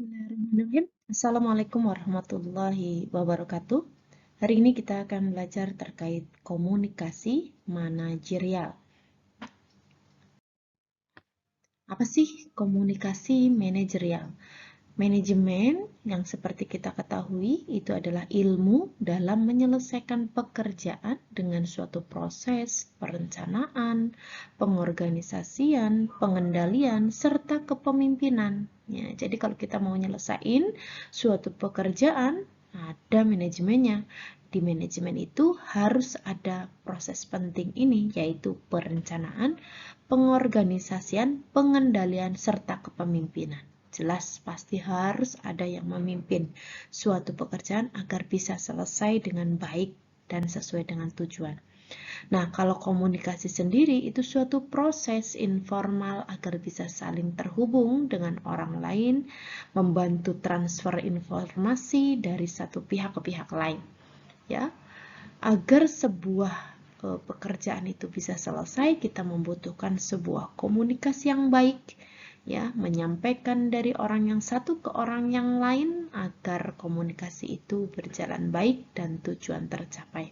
Bismillahirrahmanirrahim. Assalamualaikum warahmatullahi wabarakatuh. Hari ini kita akan belajar terkait komunikasi manajerial. Apa sih komunikasi manajerial? Manajemen yang seperti kita ketahui itu adalah ilmu dalam menyelesaikan pekerjaan dengan suatu proses perencanaan, pengorganisasian, pengendalian, serta kepemimpinan. Ya, jadi kalau kita mau nyelesain suatu pekerjaan, ada manajemennya. Di manajemen itu harus ada proses penting ini, yaitu perencanaan, pengorganisasian, pengendalian, serta kepemimpinan. Jelas pasti harus ada yang memimpin suatu pekerjaan agar bisa selesai dengan baik dan sesuai dengan tujuan. Nah, kalau komunikasi sendiri itu suatu proses informal agar bisa saling terhubung dengan orang lain, membantu transfer informasi dari satu pihak ke pihak lain. Ya, agar sebuah pekerjaan itu bisa selesai, kita membutuhkan sebuah komunikasi yang baik, ya, menyampaikan dari orang yang satu ke orang yang lain agar komunikasi itu berjalan baik dan tujuan tercapai.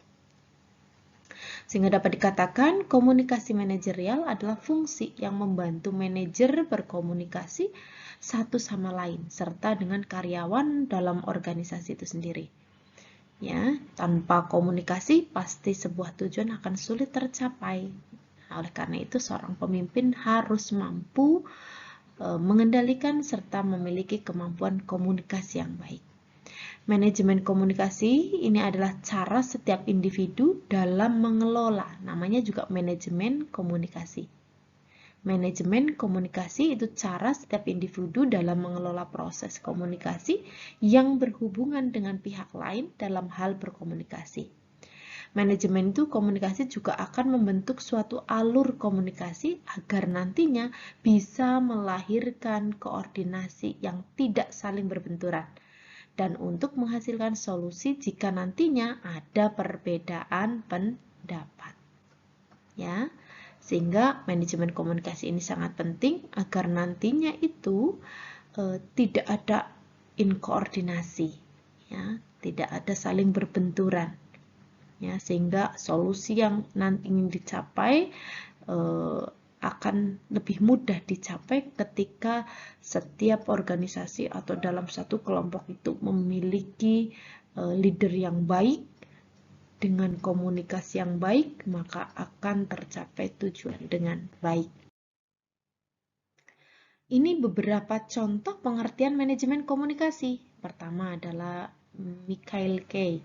Sehingga dapat dikatakan komunikasi manajerial adalah fungsi yang membantu manajer berkomunikasi satu sama lain serta dengan karyawan dalam organisasi itu sendiri. Ya, tanpa komunikasi pasti sebuah tujuan akan sulit tercapai. Oleh karena itu seorang pemimpin harus mampu mengendalikan serta memiliki kemampuan komunikasi yang baik. Manajemen komunikasi ini adalah cara setiap individu dalam mengelola, namanya juga manajemen komunikasi. Manajemen komunikasi itu cara setiap individu dalam mengelola proses komunikasi yang berhubungan dengan pihak lain dalam hal berkomunikasi. Manajemen itu komunikasi juga akan membentuk suatu alur komunikasi agar nantinya bisa melahirkan koordinasi yang tidak saling berbenturan dan untuk menghasilkan solusi jika nantinya ada perbedaan pendapat. Ya, sehingga manajemen komunikasi ini sangat penting agar nantinya itu tidak ada inkoordinasi, ya, tidak ada saling berbenturan. Ya, sehingga solusi yang nanti ingin dicapai akan lebih mudah dicapai ketika setiap organisasi atau dalam satu kelompok itu memiliki leader yang baik dengan komunikasi yang baik, maka akan tercapai tujuan dengan baik. Ini beberapa contoh pengertian manajemen komunikasi. Pertama adalah Mikhail Kay.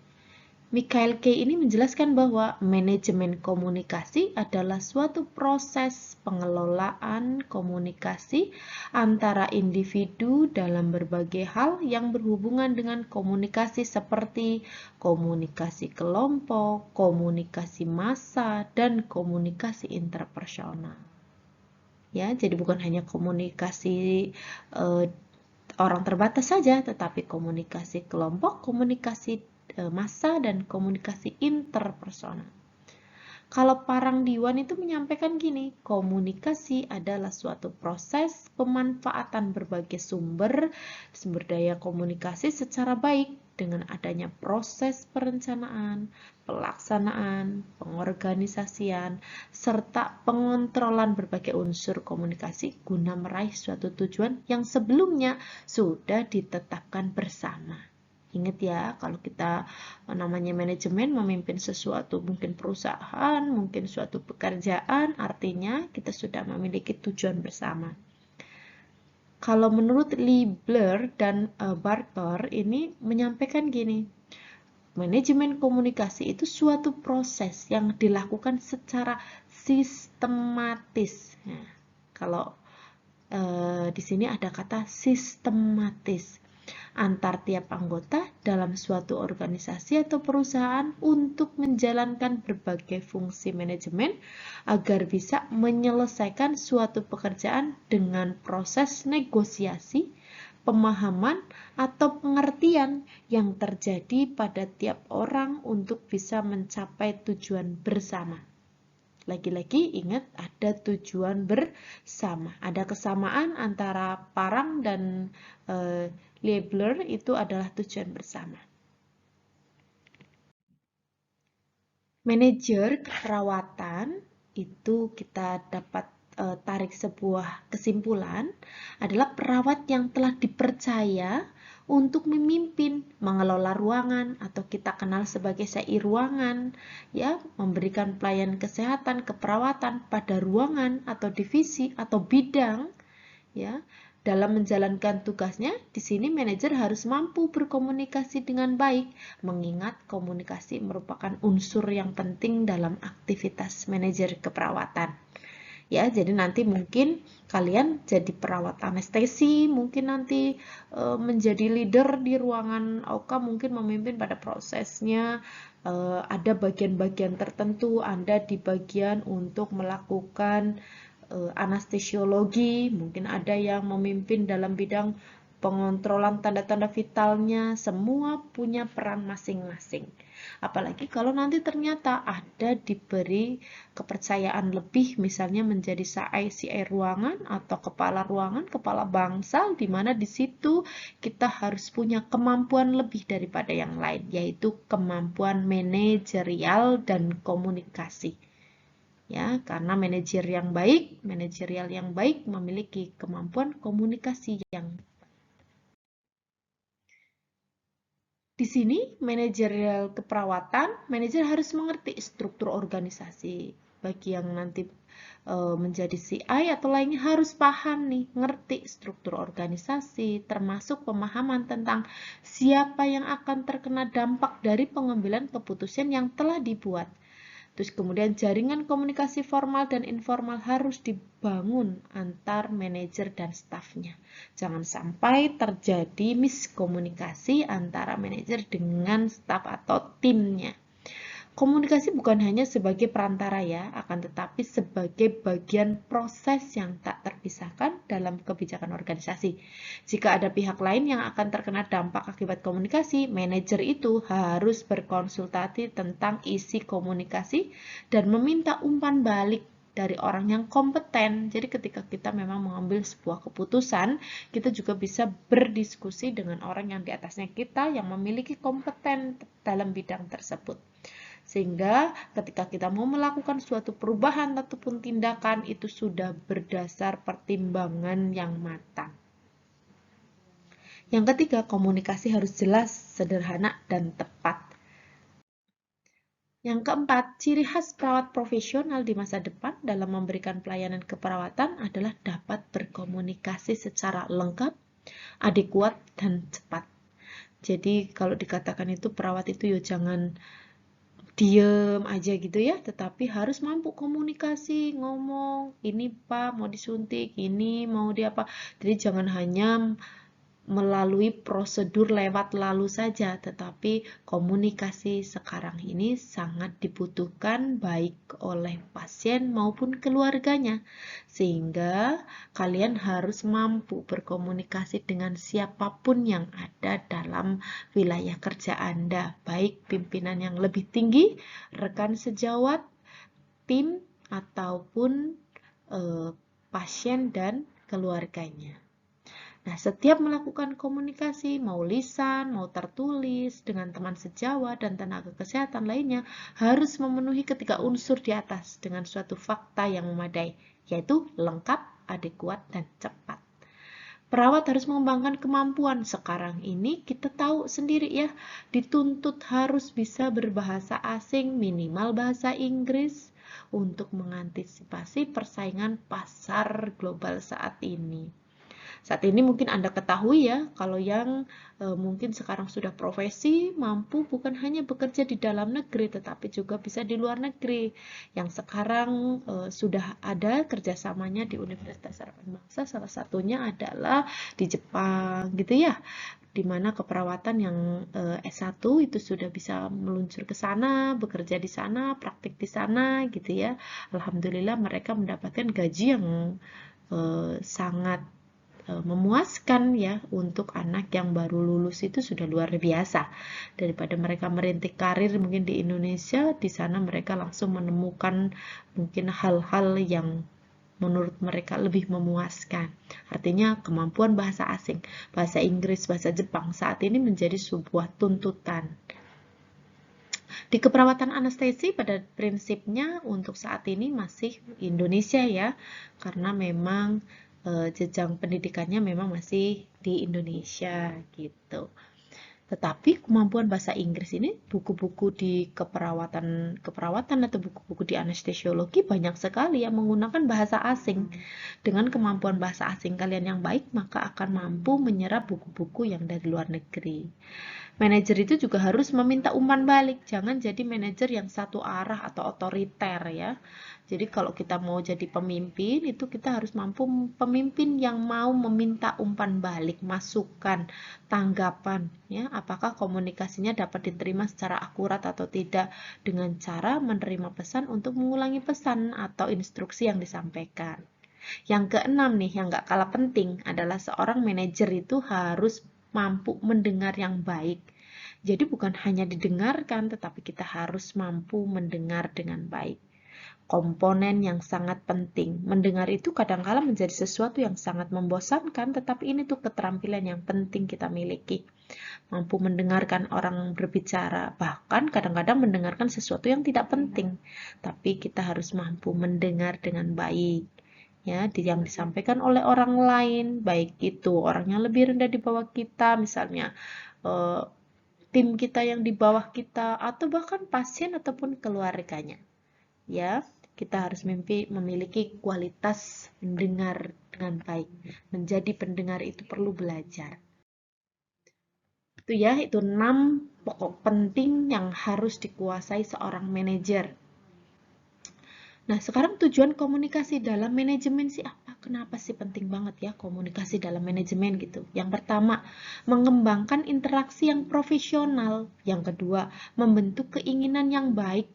Mikhail Kay ini menjelaskan bahwa manajemen komunikasi adalah suatu proses pengelolaan komunikasi antara individu dalam berbagai hal yang berhubungan dengan komunikasi seperti komunikasi kelompok, komunikasi massa, dan komunikasi interpersonal. Ya, jadi bukan hanya komunikasi orang terbatas saja, tetapi komunikasi kelompok, komunikasi massa, dan komunikasi interpersonal. Kalau Parangdiwan itu menyampaikan gini, komunikasi adalah suatu proses pemanfaatan berbagai sumber daya komunikasi secara baik dengan adanya proses perencanaan, pelaksanaan, pengorganisasian, serta pengontrolan berbagai unsur komunikasi guna meraih suatu tujuan yang sebelumnya sudah ditetapkan bersama. Ingat ya, kalau kita namanya manajemen memimpin sesuatu, mungkin perusahaan, mungkin suatu pekerjaan, artinya kita sudah memiliki tujuan bersama. Kalau menurut Liebler dan Barker ini menyampaikan gini, manajemen komunikasi itu suatu proses yang dilakukan secara sistematis. Nah, kalau di sini ada kata sistematis antar tiap anggota dalam suatu organisasi atau perusahaan untuk menjalankan berbagai fungsi manajemen agar bisa menyelesaikan suatu pekerjaan dengan proses negosiasi, pemahaman, atau pengertian yang terjadi pada tiap orang untuk bisa mencapai tujuan bersama. Lagi-lagi ingat ada tujuan bersama. Ada kesamaan antara Parang dan Liebler, itu adalah tujuan bersama. Manajer keperawatan itu kita dapat tarik sebuah kesimpulan adalah perawat yang telah dipercaya untuk memimpin, mengelola ruangan atau kita kenal sebagai SI ruangan, ya, memberikan pelayanan kesehatan keperawatan pada ruangan atau divisi atau bidang, ya. Dalam menjalankan tugasnya, di sini manajer harus mampu berkomunikasi dengan baik, mengingat komunikasi merupakan unsur yang penting dalam aktivitas manajer keperawatan. Ya, jadi nanti mungkin kalian jadi perawat anestesi, mungkin nanti menjadi leader di ruangan AUKA, mungkin memimpin pada prosesnya. Ada bagian-bagian tertentu, Anda di bagian untuk melakukan anestesiologi, mungkin ada yang memimpin dalam bidang pengontrolan tanda-tanda vitalnya, semua punya peran masing-masing. Apalagi kalau nanti ternyata ada diberi kepercayaan lebih, misalnya menjadi CI ruangan atau kepala ruangan, kepala bangsal, di mana di situ kita harus punya kemampuan lebih daripada yang lain, yaitu kemampuan manajerial dan komunikasi. Ya, karena manajerial yang baik memiliki kemampuan komunikasi yang di sini manajerial keperawatan, manajer harus mengerti struktur organisasi. Bagi yang nanti menjadi CI atau lainnya harus paham nih, ngerti struktur organisasi, termasuk pemahaman tentang siapa yang akan terkena dampak dari pengambilan keputusan yang telah dibuat. Terus kemudian jaringan komunikasi formal dan informal harus dibangun antar manajer dan stafnya. Jangan sampai terjadi miskomunikasi antara manajer dengan staf atau timnya. Komunikasi bukan hanya sebagai perantara ya, akan tetapi sebagai bagian proses yang tak terpisahkan dalam kebijakan organisasi. Jika ada pihak lain yang akan terkena dampak akibat komunikasi, manajer itu harus berkonsultasi tentang isi komunikasi dan meminta umpan balik dari orang yang kompeten. Jadi ketika kita memang mengambil sebuah keputusan, kita juga bisa berdiskusi dengan orang yang di atasnya kita yang memiliki kompeten dalam bidang tersebut. Sehingga ketika kita mau melakukan suatu perubahan ataupun tindakan itu sudah berdasar pertimbangan yang matang. Yang ketiga, komunikasi harus jelas, sederhana, dan tepat. Yang keempat, ciri khas perawat profesional di masa depan dalam memberikan pelayanan keperawatan adalah dapat berkomunikasi secara lengkap, adekuat, dan cepat. Jadi kalau dikatakan itu perawat itu ya jangan diem aja gitu ya, tetapi harus mampu komunikasi, ngomong, ini Pak mau disuntik, ini mau diapa. Jadi jangan hanya melalui prosedur lewat lalu saja, tetapi komunikasi sekarang ini sangat dibutuhkan baik oleh pasien maupun keluarganya. Sehingga kalian harus mampu berkomunikasi dengan siapapun yang ada dalam wilayah kerja Anda, baik pimpinan yang lebih tinggi, rekan sejawat, tim, ataupun pasien dan keluarganya. Nah, setiap melakukan komunikasi, mau lisan, mau tertulis, dengan teman sejawat dan tenaga kesehatan lainnya, harus memenuhi ketiga unsur di atas dengan suatu fakta yang memadai, yaitu lengkap, adekuat, dan cepat. Perawat harus mengembangkan kemampuan. Sekarang ini kita tahu sendiri ya, dituntut harus bisa berbahasa asing, minimal bahasa Inggris, untuk mengantisipasi persaingan pasar global saat ini. Saat ini mungkin Anda ketahui ya, kalau yang mungkin sekarang sudah profesi, mampu bukan hanya bekerja di dalam negeri, tetapi juga bisa di luar negeri. Yang sekarang sudah ada kerjasamanya di Universitas Harapan Bangsa, salah satunya adalah di Jepang gitu ya, di mana keperawatan yang S1 itu sudah bisa meluncur ke sana, bekerja di sana, praktik di sana gitu ya. Alhamdulillah mereka mendapatkan gaji yang sangat memuaskan ya untuk anak yang baru lulus itu sudah luar biasa. Daripada mereka merintis karir mungkin di Indonesia, di sana mereka langsung menemukan mungkin hal-hal yang menurut mereka lebih memuaskan. Artinya kemampuan bahasa asing, bahasa Inggris, bahasa Jepang saat ini menjadi sebuah tuntutan. Di keperawatan anestesi pada prinsipnya untuk saat ini masih Indonesia ya, karena memang jenjang pendidikannya memang masih di Indonesia gitu. Tetapi kemampuan bahasa Inggris ini, buku-buku di keperawatan atau buku-buku di anestesiologi banyak sekali yang menggunakan bahasa asing. Dengan kemampuan bahasa asing kalian yang baik, maka akan mampu menyerap buku-buku yang dari luar negeri. Manajer itu juga harus meminta umpan balik, jangan jadi manajer yang satu arah atau otoriter ya. Jadi kalau kita mau jadi pemimpin, itu kita harus mampu pemimpin yang mau meminta umpan balik, masukan, tanggapan ya, apakah komunikasinya dapat diterima secara akurat atau tidak, dengan cara menerima pesan untuk mengulangi pesan atau instruksi yang disampaikan. Yang keenam nih, yang gak kalah penting adalah seorang manajer itu harus mampu mendengar yang baik. Jadi bukan hanya didengarkan, tetapi kita harus mampu mendengar dengan baik. Komponen yang sangat penting. Mendengar itu kadang-kala menjadi sesuatu yang sangat membosankan, tetapi ini tuh keterampilan yang penting kita miliki. Mampu mendengarkan orang berbicara, bahkan kadang-kadang mendengarkan sesuatu yang tidak penting, tapi kita harus mampu mendengar dengan baik. Ya, yang disampaikan oleh orang lain, baik itu orang yang lebih rendah di bawah kita, misalnya tim kita yang di bawah kita, atau bahkan pasien ataupun keluarganya. Ya, kita harus memiliki kualitas mendengar dengan baik. Menjadi pendengar itu perlu belajar. Itu ya, itu 6 pokok penting yang harus dikuasai seorang manajer. Nah, sekarang tujuan komunikasi dalam manajemen sih apa? Kenapa sih penting banget ya komunikasi dalam manajemen gitu? Yang pertama, mengembangkan interaksi yang profesional. Yang kedua, membentuk keinginan yang baik.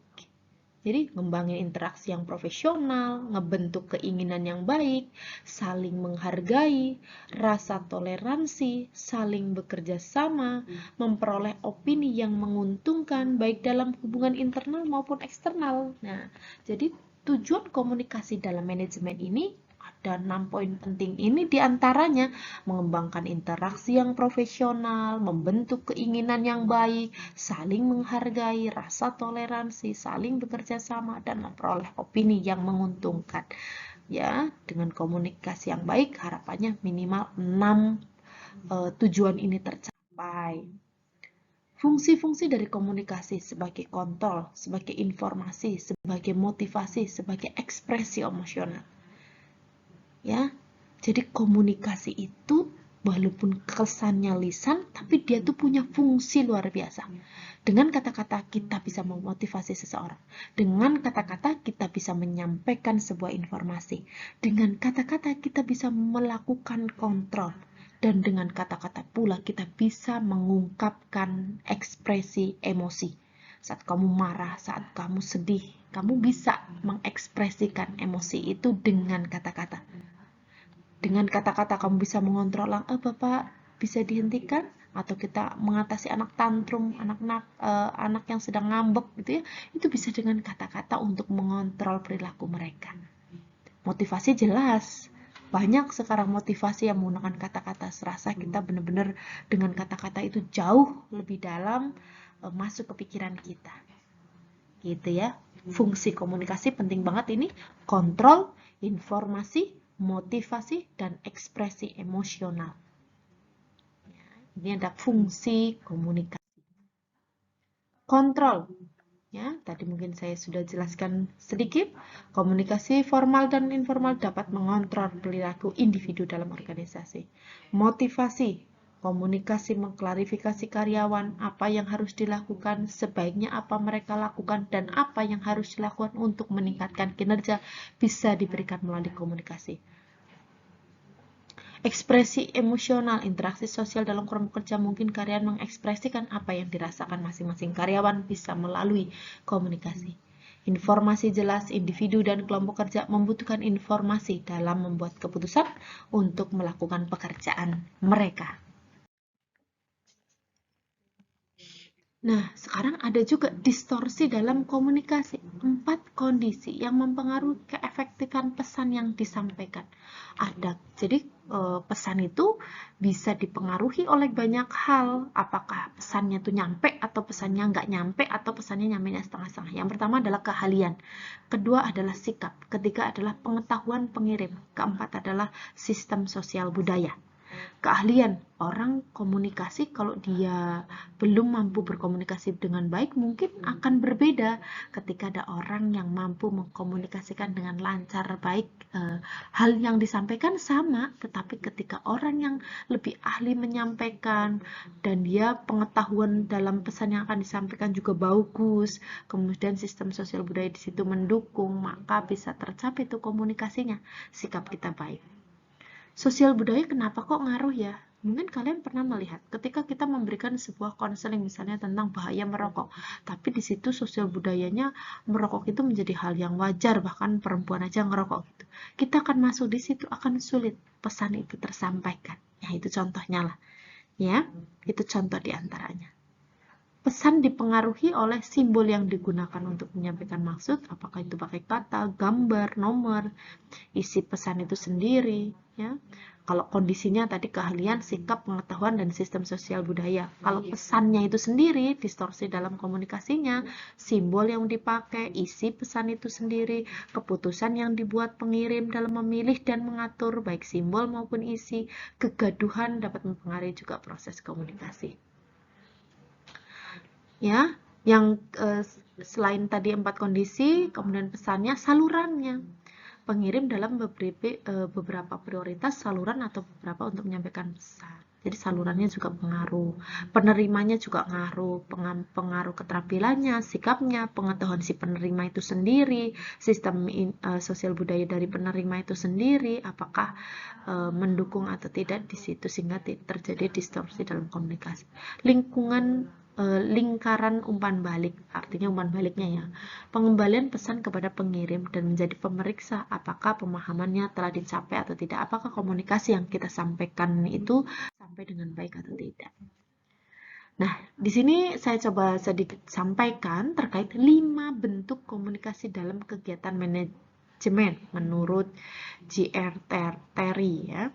Jadi, ngembangin interaksi yang profesional, ngebentuk keinginan yang baik, saling menghargai, rasa toleransi, saling bekerja sama, memperoleh opini yang menguntungkan, baik dalam hubungan internal maupun eksternal. Nah, jadi tujuan komunikasi dalam manajemen ini ada 6 poin penting ini, diantaranya mengembangkan interaksi yang profesional, membentuk keinginan yang baik, saling menghargai, rasa toleransi, saling bekerja sama, dan memperoleh opini yang menguntungkan. Ya, dengan komunikasi yang baik harapannya minimal 6 tujuan ini tercapai. Fungsi-fungsi dari komunikasi sebagai kontrol, sebagai informasi, sebagai motivasi, sebagai ekspresi emosional. Ya, jadi komunikasi itu walaupun kesannya lisan, tapi dia tuh punya fungsi luar biasa. Dengan kata-kata kita bisa memotivasi seseorang. Dengan kata-kata kita bisa menyampaikan sebuah informasi. Dengan kata-kata kita bisa melakukan kontrol. Dan dengan kata-kata pula kita bisa mengungkapkan ekspresi emosi. Saat kamu marah, saat kamu sedih, kamu bisa mengekspresikan emosi itu dengan kata-kata. Dengan kata-kata kamu bisa mengontrol, Bapak bisa dihentikan, atau kita mengatasi anak tantrum, anak yang sedang ngambek gitu ya, itu bisa dengan kata-kata untuk mengontrol perilaku mereka. Motivasi jelas. Banyak sekarang motivasi yang menggunakan kata-kata, serasa kita benar-benar dengan kata-kata itu jauh lebih dalam masuk ke pikiran kita. Gitu ya. Fungsi komunikasi penting banget ini, kontrol, informasi, motivasi, dan ekspresi emosional. Ini ada fungsi komunikasi. Kontrol. Ya, tadi mungkin saya sudah jelaskan sedikit. Komunikasi formal dan informal dapat mengontrol perilaku individu dalam organisasi. Motivasi. Komunikasi mengklarifikasi karyawan apa yang harus dilakukan, sebaiknya apa mereka lakukan, dan apa yang harus dilakukan untuk meningkatkan kinerja bisa diberikan melalui komunikasi. Ekspresi emosional, interaksi sosial dalam kelompok kerja, mungkin karyawan mengekspresikan apa yang dirasakan masing-masing karyawan bisa melalui komunikasi. Informasi jelas, individu dan kelompok kerja membutuhkan informasi dalam membuat keputusan untuk melakukan pekerjaan mereka. Nah, sekarang ada juga distorsi dalam komunikasi. 4 kondisi yang mempengaruhi keefektifan pesan yang disampaikan. Jadi pesan itu bisa dipengaruhi oleh banyak hal. Apakah pesannya itu nyampe atau pesannya nggak nyampe atau pesannya nyampe setengah-setengah. Yang pertama adalah keahlian. Kedua adalah sikap. Ketiga adalah pengetahuan pengirim. Keempat adalah sistem sosial budaya. Keahlian orang komunikasi, kalau dia belum mampu berkomunikasi dengan baik mungkin akan berbeda ketika ada orang yang mampu mengkomunikasikan dengan lancar baik, hal yang disampaikan sama, tetapi ketika orang yang lebih ahli menyampaikan dan dia pengetahuan dalam pesan yang akan disampaikan juga bagus, kemudian sistem sosial budaya di situ mendukung, maka bisa tercapai itu komunikasinya, sikap kita baik. Sosial budaya kenapa kok ngaruh ya? Mungkin kalian pernah melihat ketika kita memberikan sebuah konseling misalnya tentang bahaya merokok, tapi di situ sosial budayanya merokok itu menjadi hal yang wajar, bahkan perempuan aja ngerokok gitu. Kita akan masuk di situ, akan sulit pesan itu tersampaikan. Ya, itu contohnya lah. Ya, itu contoh di antaranya. Pesan dipengaruhi oleh simbol yang digunakan untuk menyampaikan maksud, apakah itu pakai kata, gambar, nomor, isi pesan itu sendiri, ya. Kalau kondisinya tadi keahlian, sikap, pengetahuan, dan sistem sosial budaya. Kalau pesannya itu sendiri, distorsi dalam komunikasinya, simbol yang dipakai, isi pesan itu sendiri, keputusan yang dibuat pengirim dalam memilih dan mengatur, baik simbol maupun isi, kegaduhan dapat mempengaruhi juga proses komunikasi. Ya, yang selain tadi 4 kondisi, kemudian pesannya, salurannya. Pengirim dalam beberapa prioritas saluran atau beberapa untuk menyampaikan pesan. Jadi salurannya juga pengaruh, penerimanya juga pengaruh keterampilannya, sikapnya, pengetahuan si penerima itu sendiri, sistem sosial budaya dari penerima itu sendiri, apakah mendukung atau tidak di situ sehingga terjadi distorsi dalam komunikasi. Lingkaran umpan balik, artinya umpan baliknya ya, pengembalian pesan kepada pengirim dan menjadi pemeriksa apakah pemahamannya telah dicapai atau tidak, apakah komunikasi yang kita sampaikan itu sampai dengan baik atau tidak. Nah, di sini saya coba sedikit sampaikan terkait 5 bentuk komunikasi dalam kegiatan manajemen menurut J.R. Terry ya.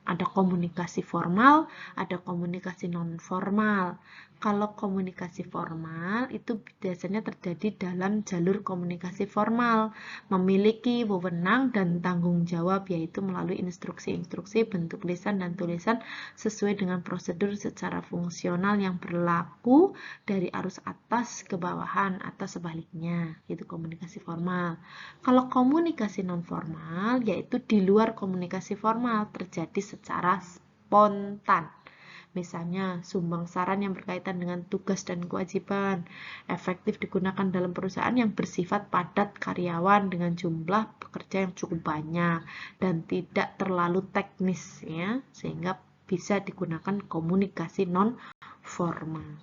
Ada komunikasi formal, ada komunikasi non formal. Kalau komunikasi formal itu biasanya terjadi dalam jalur komunikasi formal, memiliki wewenang dan tanggung jawab, yaitu melalui instruksi-instruksi bentuk lisan dan tulisan sesuai dengan prosedur secara fungsional yang berlaku dari arus atas ke bawahan atau sebaliknya, itu komunikasi formal. Kalau komunikasi non formal, yaitu di luar komunikasi formal, terjadi secara spontan. Misalnya, sumbang saran yang berkaitan dengan tugas dan kewajiban, efektif digunakan dalam perusahaan yang bersifat padat karyawan dengan jumlah pekerja yang cukup banyak dan tidak terlalu teknis ya, sehingga bisa digunakan komunikasi non formal.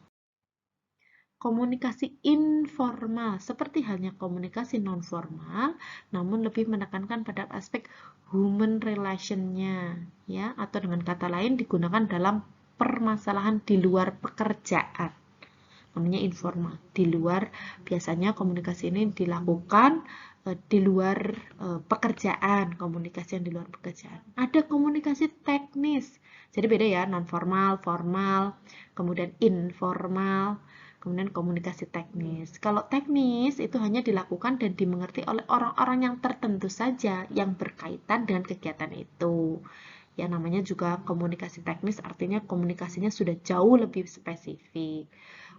Komunikasi informal seperti halnya komunikasi non formal, namun lebih menekankan pada aspek human relation-nya ya, atau dengan kata lain digunakan dalam permasalahan di luar pekerjaan, namanya informal. Di luar, biasanya komunikasi ini dilakukan di luar pekerjaan, komunikasi yang di luar pekerjaan. Ada komunikasi teknis, jadi beda ya, non formal, formal, kemudian informal, kemudian komunikasi teknis. Kalau teknis itu hanya dilakukan dan dimengerti oleh orang-orang yang tertentu saja yang berkaitan dengan kegiatan itu. Ya, namanya juga komunikasi teknis, artinya komunikasinya sudah jauh lebih spesifik.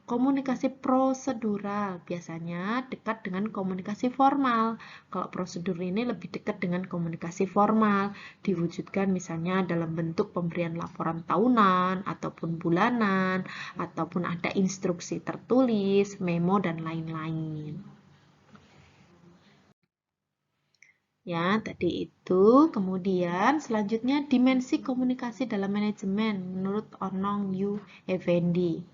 Komunikasi prosedural biasanya dekat dengan komunikasi formal. Kalau prosedur ini lebih dekat dengan komunikasi formal, diwujudkan misalnya dalam bentuk pemberian laporan tahunan, ataupun bulanan, ataupun ada instruksi tertulis, memo, dan lain-lain. Ya, tadi itu. Kemudian selanjutnya dimensi komunikasi dalam manajemen menurut Onong Yu Effendi.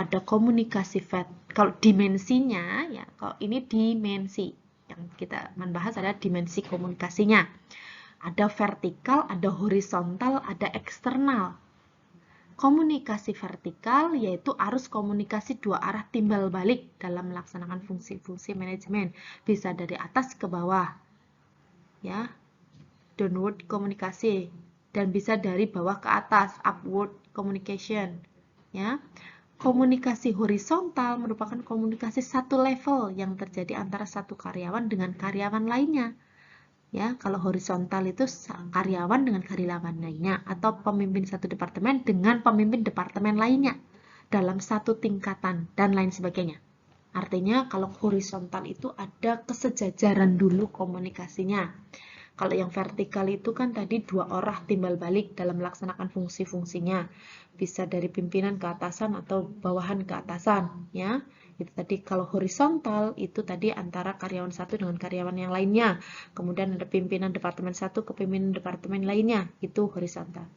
Ada komunikasi kalau dimensinya ya, kalau ini dimensi yang kita membahas adalah dimensi komunikasinya. Ada vertikal, ada horizontal, ada eksternal. Komunikasi vertikal yaitu arus komunikasi dua arah timbal balik dalam melaksanakan fungsi-fungsi manajemen, bisa dari atas ke bawah, ya, downward komunikasi, dan bisa dari bawah ke atas, upward communication, ya. Komunikasi horizontal merupakan komunikasi satu level yang terjadi antara satu karyawan dengan karyawan lainnya. Ya, kalau horizontal itu karyawan dengan karyawan lainnya atau pemimpin satu departemen dengan pemimpin departemen lainnya dalam satu tingkatan dan lain sebagainya. Artinya kalau horizontal itu ada kesejajaran dulu komunikasinya. Kalau yang vertikal itu kan tadi dua arah timbal balik dalam melaksanakan fungsi-fungsinya. Bisa dari pimpinan ke atasan atau bawahan ke atasan, ya. Itu tadi kalau horizontal itu tadi antara karyawan satu dengan karyawan yang lainnya. Kemudian ada pimpinan departemen satu ke pimpinan departemen lainnya, itu horizontal.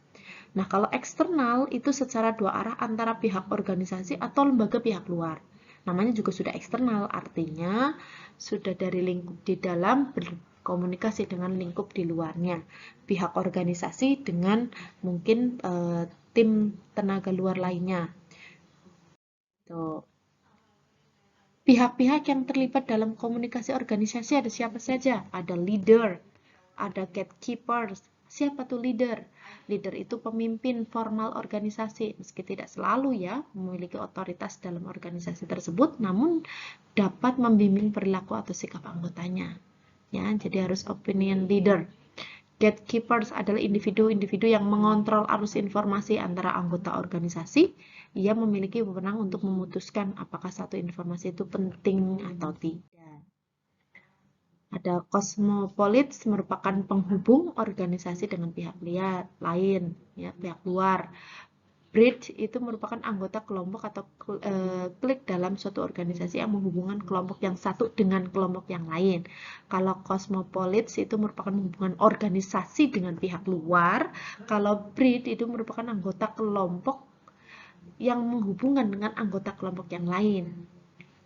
Nah, kalau eksternal itu secara dua arah antara pihak organisasi atau lembaga pihak luar. Namanya juga sudah eksternal, artinya sudah dari lingkup di dalam berkomunikasi dengan lingkup di luarnya. Pihak organisasi dengan mungkin tim tenaga luar lainnya. Tuh. Pihak-pihak yang terlibat dalam komunikasi organisasi ada siapa saja? Ada leader, ada gatekeepers. Siapa tuh leader? Leader itu pemimpin formal organisasi, meski tidak selalu ya memiliki otoritas dalam organisasi tersebut, namun dapat membimbing perilaku atau sikap anggotanya. Ya, jadi harus opinion leader. Gatekeepers adalah individu-individu yang mengontrol arus informasi antara anggota organisasi. Ia memiliki wewenang untuk memutuskan apakah satu informasi itu penting atau tidak. Ada cosmopolites merupakan penghubung organisasi dengan pihak lain, ya, pihak luar. Bridge itu merupakan anggota kelompok atau klik dalam suatu organisasi yang menghubungkan kelompok yang satu dengan kelompok yang lain. Kalau cosmopolites itu merupakan hubungan organisasi dengan pihak luar. Kalau bridge itu merupakan anggota kelompok yang menghubungkan dengan anggota kelompok yang lain.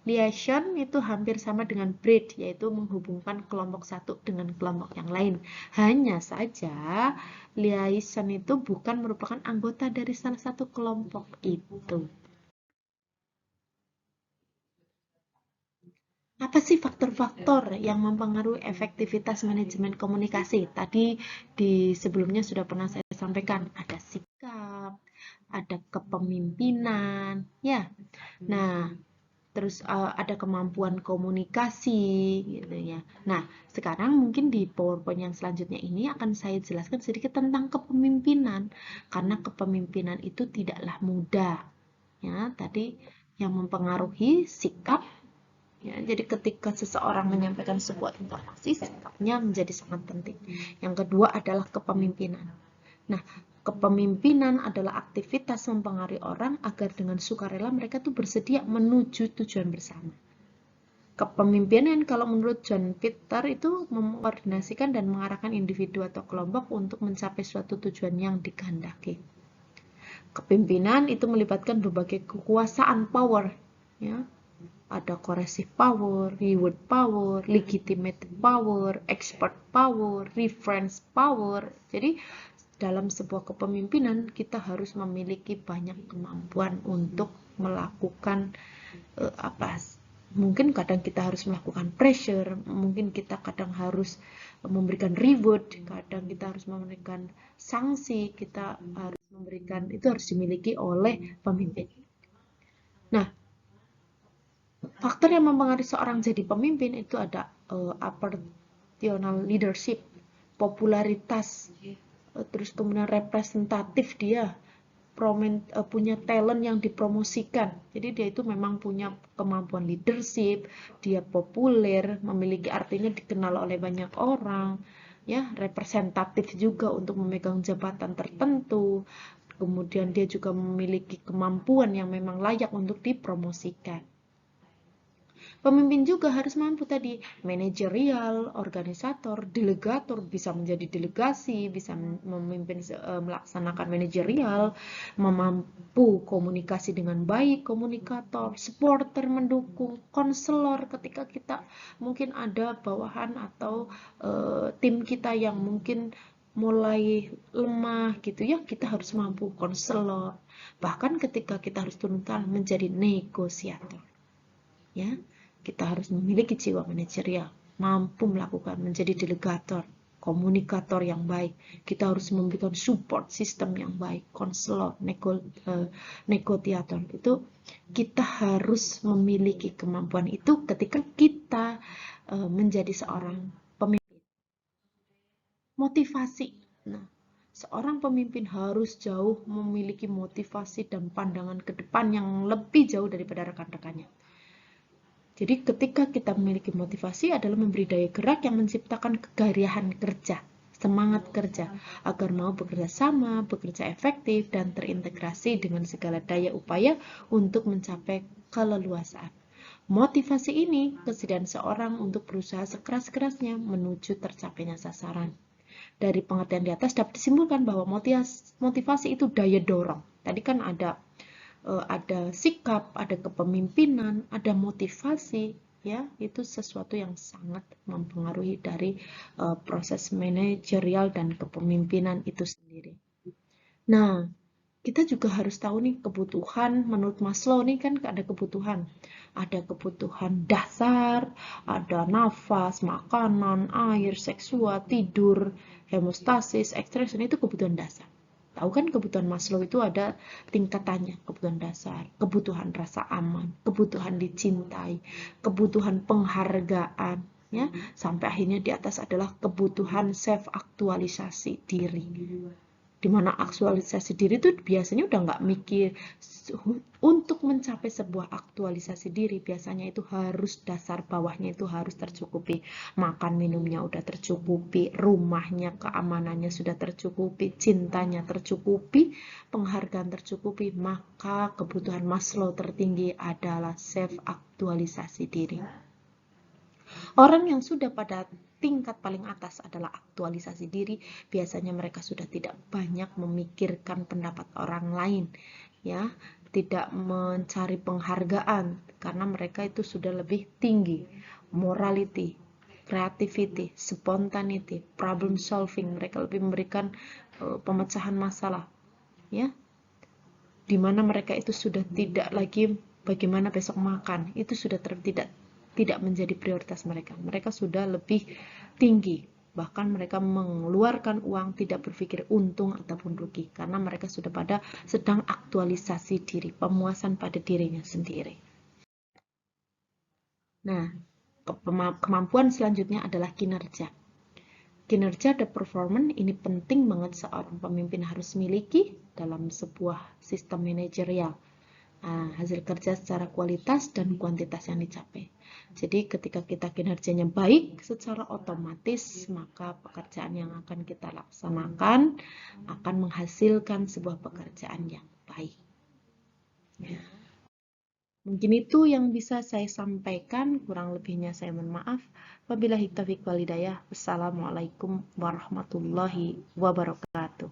Liaison itu hampir sama dengan bridge, yaitu menghubungkan kelompok satu dengan kelompok yang lain. Hanya saja, liaison itu bukan merupakan anggota dari salah satu kelompok itu. Apa sih faktor-faktor yang mempengaruhi efektivitas manajemen komunikasi? Tadi di sebelumnya sudah pernah saya sampaikan, ada sikap, ada kepemimpinan, ya. Nah, terus ada kemampuan komunikasi gitu ya. Nah, sekarang mungkin di PowerPoint yang selanjutnya ini akan saya jelaskan sedikit tentang kepemimpinan, karena kepemimpinan itu tidaklah mudah. Ya, tadi yang mempengaruhi sikap, ya, jadi ketika seseorang menyampaikan sebuah informasi, sikapnya menjadi sangat penting. Yang kedua adalah kepemimpinan. Nah, kepemimpinan adalah aktivitas mempengaruhi orang agar dengan sukarela mereka tuh bersedia menuju tujuan bersama. Kepemimpinan kalau menurut John Peter itu mengkoordinasikan dan mengarahkan individu atau kelompok untuk mencapai suatu tujuan yang dikehendaki. Kepemimpinan itu melibatkan berbagai kekuasaan power, ya. Ada coercive power, reward power, legitimate power, expert power, reference power. Jadi dalam sebuah kepemimpinan kita harus memiliki banyak kemampuan untuk melakukan mungkin kadang kita harus melakukan pressure, mungkin kita kadang harus memberikan reward, kadang kita harus memberikan sanksi, kita harus memberikan, itu harus dimiliki oleh pemimpin. Nah, faktor yang mempengaruhi seorang jadi pemimpin itu ada operational leadership, popularitas, terus kemudian representatif dia, punya talent yang dipromosikan. Jadi dia itu memang punya kemampuan leadership, dia populer, memiliki artinya dikenal oleh banyak orang, ya, representatif juga untuk memegang jabatan tertentu. Kemudian dia juga memiliki kemampuan yang memang layak untuk dipromosikan. Pemimpin juga harus mampu tadi, manajerial, organisator, delegator, bisa menjadi delegasi, bisa memimpin melaksanakan manajerial, mampu komunikasi dengan baik, komunikator, supporter mendukung, konselor ketika kita mungkin ada bawahan atau tim kita yang mungkin mulai lemah gitu ya, kita harus mampu konselor. Bahkan ketika kita harus turun tangan menjadi negosiator. Ya, kita harus memiliki jiwa manajerial, mampu melakukan menjadi delegator, komunikator yang baik. Kita harus memberikan support sistem yang baik, konselor, negosiator. Itu kita harus memiliki kemampuan itu ketika kita menjadi seorang pemimpin. Motivasi. Nah, seorang pemimpin harus jauh memiliki motivasi dan pandangan ke depan yang lebih jauh daripada rekan-rekannya. Jadi ketika kita memiliki motivasi adalah memberi daya gerak yang menciptakan kegairahan kerja, semangat kerja, agar mau bekerja sama, bekerja efektif, dan terintegrasi dengan segala daya upaya untuk mencapai keleluasaan. Motivasi ini kesediaan seorang untuk berusaha sekeras-kerasnya menuju tercapainya sasaran. Dari pengertian di atas dapat disimpulkan bahwa motivasi itu daya dorong. Tadi kan ada sikap, ada kepemimpinan, ada motivasi, ya, itu sesuatu yang sangat mempengaruhi dari proses manajerial dan kepemimpinan itu sendiri. Nah, kita juga harus tahu nih kebutuhan menurut Maslow nih kan ada kebutuhan. Ada kebutuhan dasar, ada nafas, makanan, air, seksual, tidur, hemostasis, ekstresion, itu kebutuhan dasar. Tahu kan kebutuhan Maslow itu ada tingkatannya, kebutuhan dasar, kebutuhan rasa aman, kebutuhan dicintai, kebutuhan penghargaan, ya, sampai akhirnya di atas adalah kebutuhan self aktualisasi diri. Dimana aktualisasi diri itu biasanya udah nggak mikir untuk mencapai sebuah aktualisasi diri, biasanya itu harus dasar bawahnya itu harus tercukupi, makan minumnya udah tercukupi, rumahnya keamanannya sudah tercukupi, cintanya tercukupi, penghargaan tercukupi, maka kebutuhan Maslow tertinggi adalah self aktualisasi diri. Orang yang sudah pada tingkat paling atas adalah aktualisasi diri, biasanya mereka sudah tidak banyak memikirkan pendapat orang lain, ya, tidak mencari penghargaan karena mereka itu sudah lebih tinggi morality, creativity, spontaneity, problem solving, mereka lebih memberikan pemecahan masalah, ya, dimana mereka itu sudah tidak lagi bagaimana besok makan, itu sudah tidak menjadi prioritas mereka. Mereka sudah lebih tinggi, bahkan mereka mengeluarkan uang tidak berpikir untung ataupun rugi, karena mereka sudah pada sedang aktualisasi diri, pemuasan pada dirinya sendiri. Nah, kemampuan selanjutnya adalah kinerja. Kinerja, the performance, ini penting banget seorang pemimpin harus miliki dalam sebuah sistem manajerial. Hasil kerja secara kualitas dan kuantitas yang dicapai. Jadi ketika kita kinerjanya baik, secara otomatis maka pekerjaan yang akan kita laksanakan akan menghasilkan sebuah pekerjaan yang baik. Ya. Mungkin itu yang bisa saya sampaikan, kurang lebihnya saya mohon maaf. Wabillahi taufiq wal hidayah. Wassalamualaikum warahmatullahi wabarakatuh.